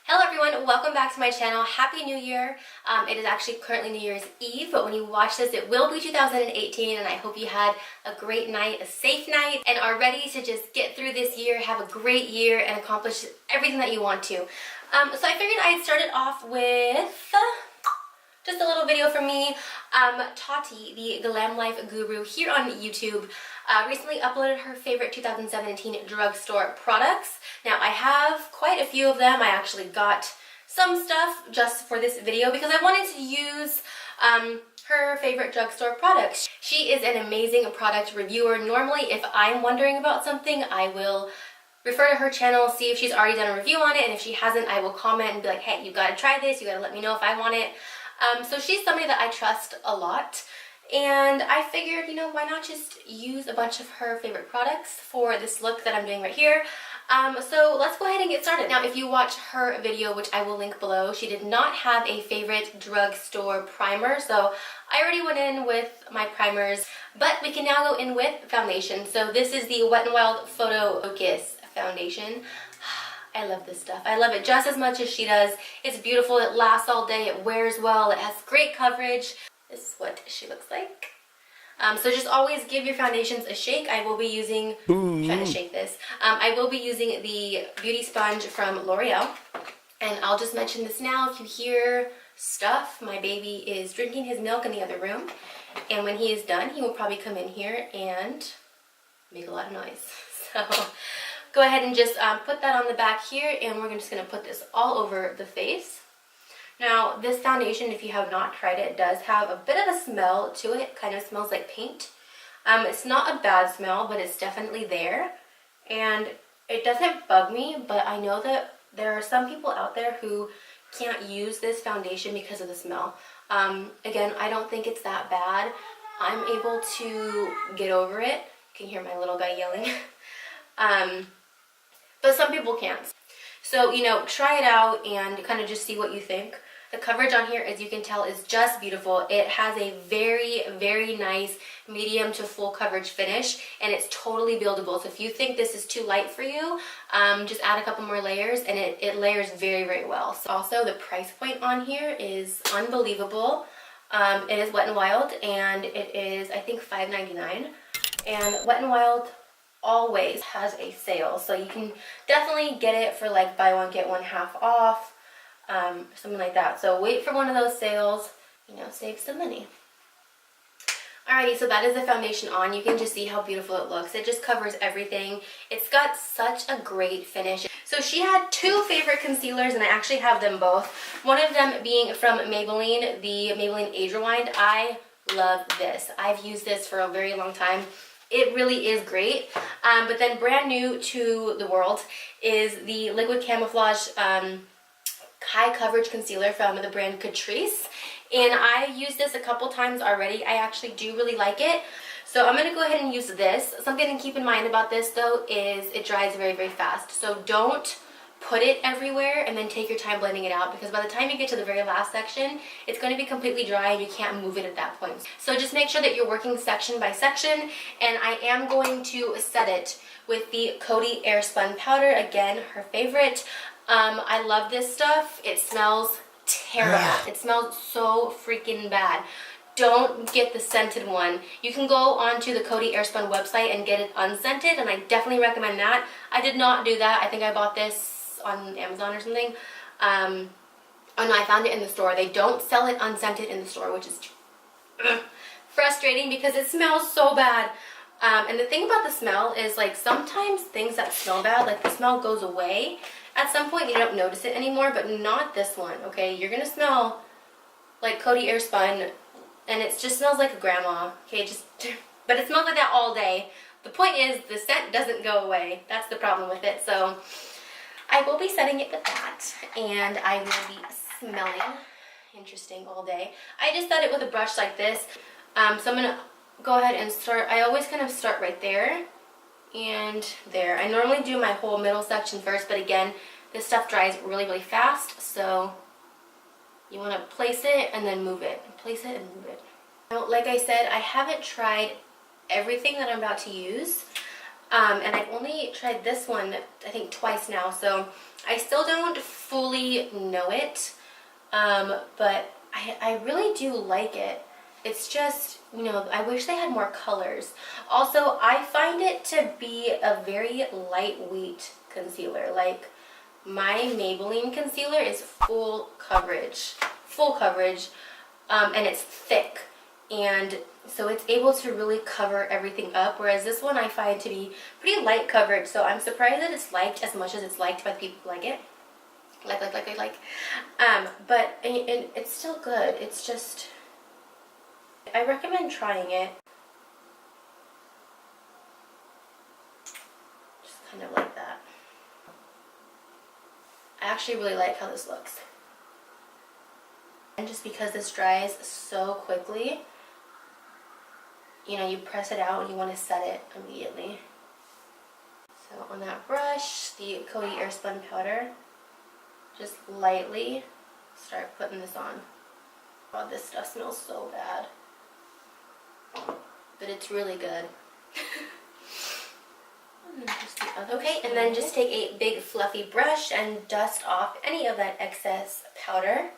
Hello everyone, welcome back to my channel. Happy New Year. It is actually currently New Year's Eve, but when you watch this it will be 2018, and I hope you had a great night, a safe night, and are ready to just get through this year, have a great year, and accomplish everything that you want to. So I figured I'd start it off with just a little video from me. Tati, the Glamlife Guru here on YouTube, recently uploaded her favorite 2017 drugstore products. Now I have quite a few of them. I actually got some stuff just for this video because I wanted to use her favorite drugstore products. She is an amazing product reviewer. Normally if I'm wondering about something, I will refer to her channel, see if she's already done a review on it, and if she hasn't, I will comment and be like, hey, you gotta try this, you gotta let me know if I want it. So she's somebody that I trust a lot, and I figured, you know, why not just use a bunch of her favorite products for this look that I'm doing right here. So let's go ahead and get started. Now, if you watch her video, which I will link below, she did not have a favorite drugstore primer, so I already went in with my primers, but we can now go in with foundation. So this is the Wet n Wild Photo Focus Foundation. I love this stuff. I love it just as much as she does. It's beautiful, it lasts all day, it wears well, it has great coverage. This is what she looks like. So just always give your foundations a shake. I will be using, trying to shake this, I will be using the Beauty Sponge from L'Oreal. And I'll just mention this now, if you hear stuff, my baby is drinking his milk in the other room. And when he is done, he will probably come in here and make a lot of noise. So go ahead and just put that on the back here, and we're just going to put this all over the face. Now, this foundation, if you have not tried it, does have a bit of a smell to it. Kind of smells like paint. It's not a bad smell, but it's definitely there. And it doesn't bug me, but I know that there are some people out there who can't use this foundation because of the smell. Again, I don't think it's that bad. I'm able to get over it. You can hear my little guy yelling. But some people can't. So, you know, try it out and kind of just see what you think. The coverage on here, as you can tell, is just beautiful. It has a very, very nice medium to full coverage finish, and it's totally buildable. So if you think this is too light for you, just add a couple more layers, and it layers very, very well. So also, the price point on here is unbelievable. It is Wet n Wild, and it is, I think, $5.99. And Wet n Wild always has a sale, so you can definitely get it for like buy one get one half off, something like that. So wait for one of those sales, you know, save some money. Alrighty, so that is the foundation on. You can just see how beautiful it looks. It just covers everything. It's got such a great finish. So she had two favorite concealers, and I actually have them both. One of them being from Maybelline, the Maybelline Age Rewind. I love this. I've used this for a very long time. It really is great. But then brand new to the world is the Liquid Camouflage High Coverage Concealer from the brand Catrice. And I used this a couple times already. I actually do really like it. So I'm going to go ahead and use this. Something to keep in mind about this though is it dries very, very fast. So don't put it everywhere and then take your time blending it out, because by the time you get to the very last section, it's going to be completely dry and you can't move it at that point. So just make sure that you're working section by section, and I am going to set it with the Coty Airspun powder, again, her favorite. I love this stuff. It smells terrible. It smells so freaking bad. Don't get the scented one. You can go onto the Coty Airspun website and get it unscented, and I definitely recommend that. I did not do that. I think I bought this on Amazon or something. Oh no, I found it in the store. They don't sell it unscented in the store, which is frustrating because it smells so bad. And the thing about the smell is, like, sometimes things that smell bad, like the smell goes away. At some point you don't notice it anymore, but not this one, okay? You're gonna smell like Coty Airspun, and it just smells like a grandma, okay? But it smells like that all day. The point is, the scent doesn't go away. That's the problem with it. So I will be setting it with that, and I will be smelling interesting all day. I just set it with a brush like this. So I'm gonna go ahead and start. I always kind of start right there and there. I normally do my whole middle section first, but again, this stuff dries really, really fast, so you want to place it and then move it. Place it and move it. Now, like I said, I haven't tried everything that I'm about to use. And I've only tried this one, I think, twice now, so I still don't fully know it, but I really do like it. It's just, you know, I wish they had more colors. Also, I find it to be a very lightweight concealer. Like, my Maybelline concealer is full coverage, and it's thick. And so it's able to really cover everything up, whereas this one I find to be pretty light coverage, so I'm surprised that it's liked as much as it's liked by the people who like it. But it's still good. It's just, I recommend trying it. Just kind of like that. I actually really like how this looks. And just because this dries so quickly, you know, you press it out and you want to set it immediately. So on that brush, the Coty Airspun powder, just lightly start putting this on. God, this stuff smells so bad, but it's really good. Okay, and then just take a big fluffy brush and dust off any of that excess powder.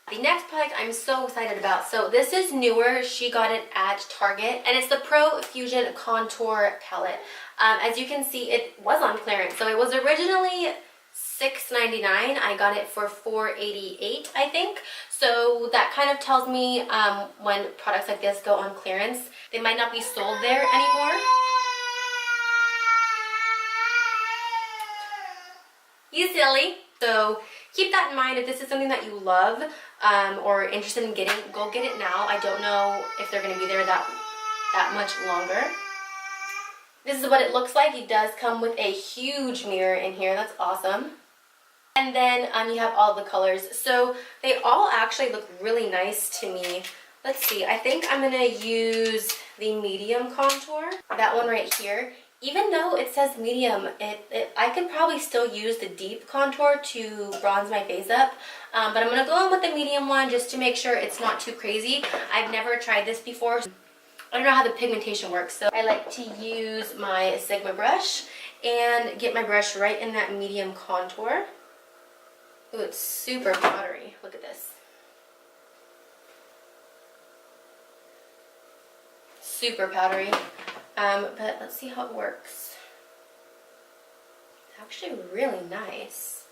The next product I'm so excited about. So this is newer. She got it at Target, and it's the Pro Fusion Contour Palette. As you can see, it was on clearance. So it was originally $6.99. I got it for $4.88, I think. So that kind of tells me when products like this go on clearance, they might not be sold there anymore. You silly. So keep that in mind. If this is something that you love or interested in getting, go get it now. I don't know if they're going to be there that much longer. This is what it looks like. It does come with a huge mirror in here. That's awesome. And then you have all the colors. So they all actually look really nice to me. Let's see. I think I'm going to use the medium contour. That one right here. Even though it says medium, I could probably still use the deep contour to bronze my face up. But I'm going to go in with the medium one just to make sure it's not too crazy. I've never tried this before. I don't know how the pigmentation works. So I like to use my Sigma brush and get my brush right in that medium contour. Ooh, it's super powdery. Look at this. Super powdery. But let's see how it works. It's actually really nice.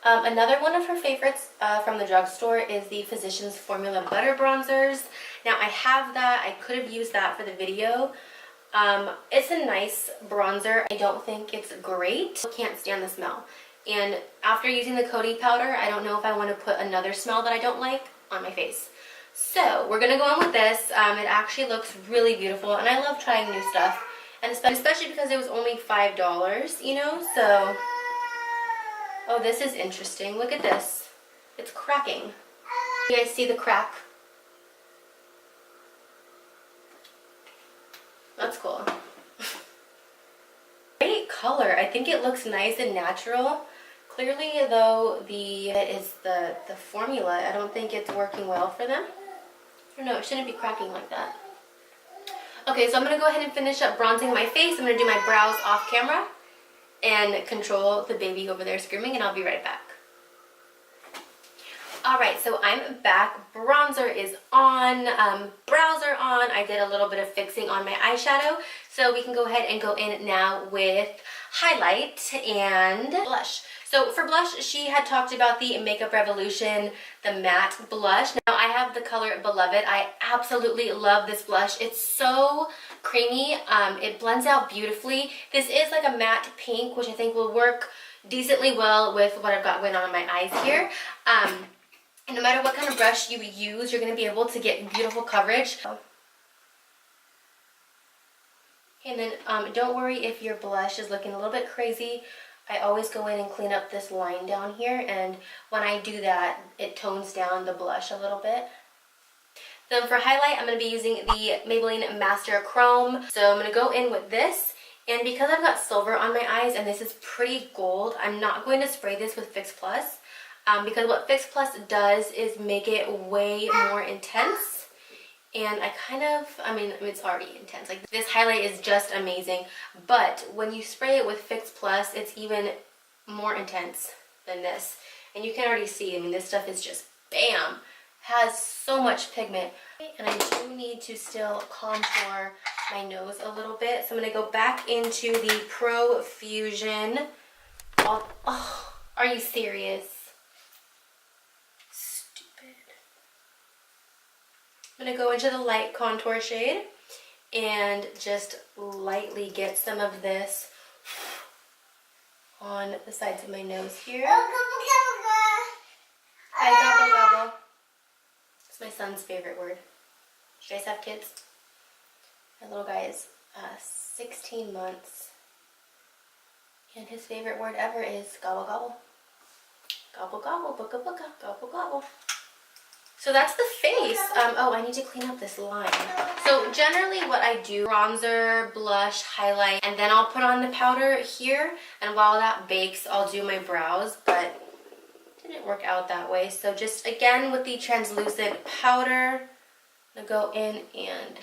Another one of her favorites from the drugstore is the Physicians Formula Butter Bronzers. Now I have that. I could have used that for the video. It's a nice bronzer. I don't think it's great. I can't stand the smell. And after using the Coty powder, I don't know if I want to put another smell that I don't like on my face. So we're going to go on with this. It actually looks really beautiful, and I love trying new stuff. And especially because it was only $5, you know, so... Oh, this is interesting. Look at this. It's cracking. You guys see the crack? That's cool. Great color. I think it looks nice and natural. Clearly, though, the formula, I don't think it's working well for them. I don't know, it shouldn't be cracking like that. Okay, so I'm going to go ahead and finish up bronzing my face. I'm going to do my brows off camera and control the baby over there screaming, and I'll be right back. Alright, so I'm back. Bronzer is on, brows are on. I did a little bit of fixing on my eyeshadow, so we can go ahead and go in now with highlight and blush. So for blush, she had talked about the Makeup Revolution, the matte blush. Now I have the color Beloved. I absolutely love this blush. It's so creamy. It blends out beautifully. This is like a matte pink, which I think will work decently well with what I've got going on in my eyes here. And no matter what kind of brush you use, you're going to be able to get beautiful coverage. And then don't worry if your blush is looking a little bit crazy. I always go in and clean up this line down here, and when I do that, it tones down the blush a little bit. Then for highlight, I'm going to be using the Maybelline Master Chrome. So I'm going to go in with this, and because I've got silver on my eyes, and this is pretty gold, I'm not going to spray this with Fix Plus, because what Fix Plus does is make it way more intense. And I mean, it's already intense. Like, this highlight is just amazing. But when you spray it with Fix Plus, it's even more intense than this. And you can already see, I mean, this stuff is just bam, has so much pigment. And I do need to still contour my nose a little bit. So I'm gonna go back into the Pro Fusion. Oh, are you serious? Stupid. I'm gonna go into the light contour shade and just lightly get some of this on the sides of my nose here. Hi, gobble gobble. It's my son's favorite word. Do you guys have kids? My little guy is 16 months. And his favorite word ever is gobble gobble. Gobble gobble, booga booga, gobble gobble. So that's the face. Oh, I need to clean up this line. So generally what I do, bronzer, blush, highlight, and then I'll put on the powder here. And while that bakes, I'll do my brows, but it didn't work out that way. So just again with the translucent powder, I'm gonna go in and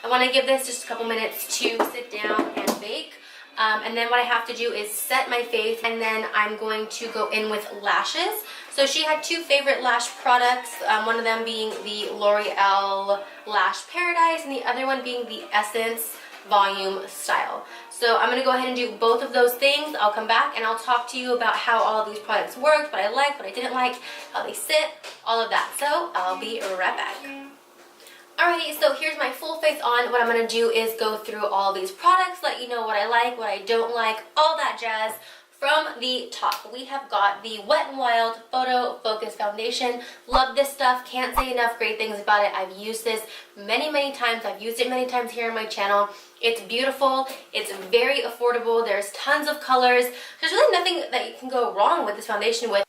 I want to give this just a couple minutes to sit down and bake. And then what I have to do is set my face, and then I'm going to go in with lashes. So she had two favorite lash products, one of them being the L'Oreal Lash Paradise and the other one being the Essence Volume Style. So I'm going to go ahead and do both of those things. I'll come back and I'll talk to you about how all of these products worked, what I liked, what I didn't like, how they sit, all of that. So I'll be right back. Alrighty, so here's my full face on. What I'm going to do is go through all these products, let you know what I like, what I don't like, all that jazz. From the top, we have got the Wet n Wild Photo Focus Foundation. Love this stuff. Can't say enough great things about it. I've used this many, many times. I've used it many times here on my channel. It's beautiful. It's very affordable. There's tons of colors. There's really nothing that you can go wrong with this foundation with.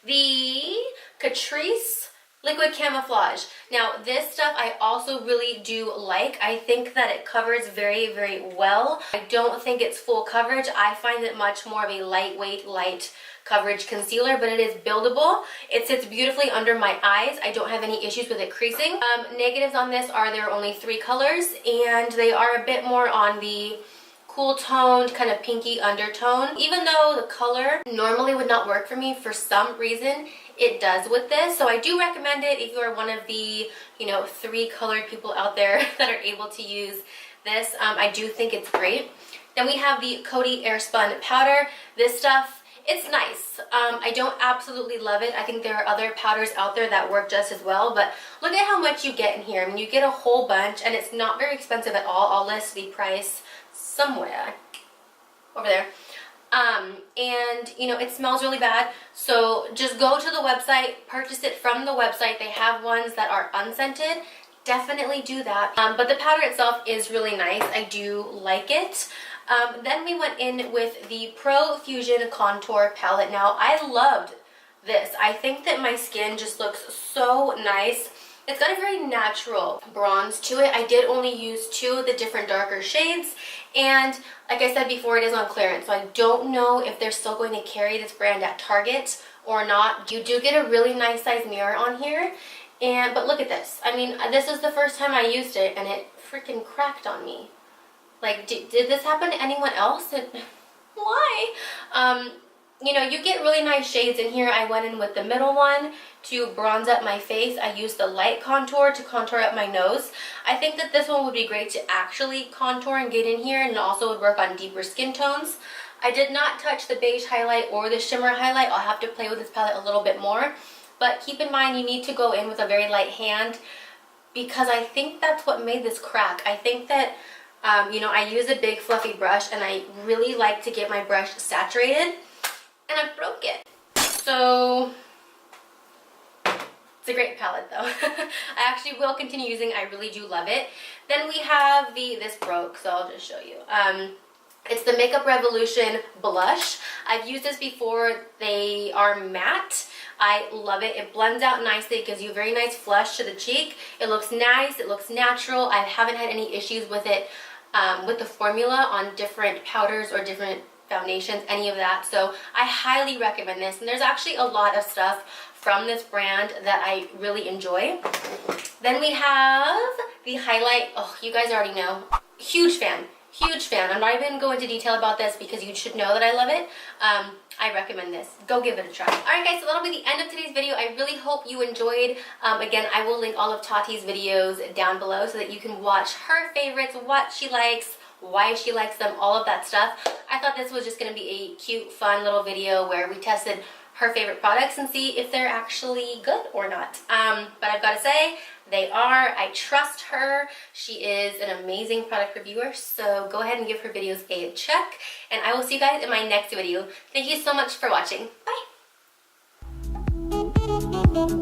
The Catrice Liquid Camouflage. Now this stuff I also really do like. I think that it covers very, very well. I don't think it's full coverage. I find it much more of a lightweight, light coverage concealer, but it is buildable. It sits beautifully under my eyes. I don't have any issues with it creasing. Negatives on this are there are only 3 colors, and they are a bit more on the cool toned, kind of pinky undertone. Even though the color normally would not work for me, for some reason it does with this. So I do recommend it if you are one of the, 3 colored people out there that are able to use this. I do think it's great. Then we have the Coty Airspun powder. This stuff, it's nice. I don't absolutely love it. I think there are other powders out there that work just as well, but look at how much you get in here. I mean, you get a whole bunch, and it's not very expensive at all. I'll list the price somewhere over there. And it smells really bad, so just go to the website, purchase it from the website. They have ones that are unscented. Definitely do that. But the powder itself is really nice. I do like it. Then we went in with the Pro Fusion Contour Palette. Now, I loved this. I think that my skin just looks so nice. It's got a very natural bronze to it. I did only use 2 of the different darker shades, and like I said before, it is on clearance, so I don't know if they're still going to carry this brand at Target or not. You do get a really nice size mirror on here, but look at this. I mean, this is the first time I used it, and it freaking cracked on me. Like, did this happen to anyone else? Why? You get really nice shades in here. I went in with the middle one to bronze up my face. I used the light contour to contour up my nose. I think that this one would be great to actually contour and get in here, and it also would work on deeper skin tones. I did not touch the beige highlight or the shimmer highlight. I'll have to play with this palette a little bit more, but keep in mind you need to go in with a very light hand, because I think that's what made this crack. I think that I use a big fluffy brush, and I really like to get my brush saturated, and I broke it. So it's a great palette though. I actually will continue using. I really do love it. Then we have this broke, so I'll just show you. It's the Makeup Revolution blush. I've used this before. They are matte. I love it. It blends out nicely. It gives you a very nice flush to the cheek. It looks nice. It looks natural. I haven't had any issues with it with the formula on different powders or different foundations, any of that. So I highly recommend this, and there's actually a lot of stuff from this brand that I really enjoy. Then we have the highlight. Oh, you guys already know. Huge fan. Huge fan. I'm not even going to go into detail about this because you should know that I love it. I recommend this. Go give it a try. Alright guys, so that'll be the end of today's video. I really hope you enjoyed. Again, I will link all of Tati's videos down below so that you can watch her favorites, what she likes, why she likes them, all of that stuff. I thought this was just going to be a cute, fun little video where we tested her favorite products and see if they're actually good or not. But I've got to say, they are. I trust her. She is an amazing product reviewer, so go ahead and give her videos a check, and I will see you guys in my next video. Thank you so much for watching. Bye!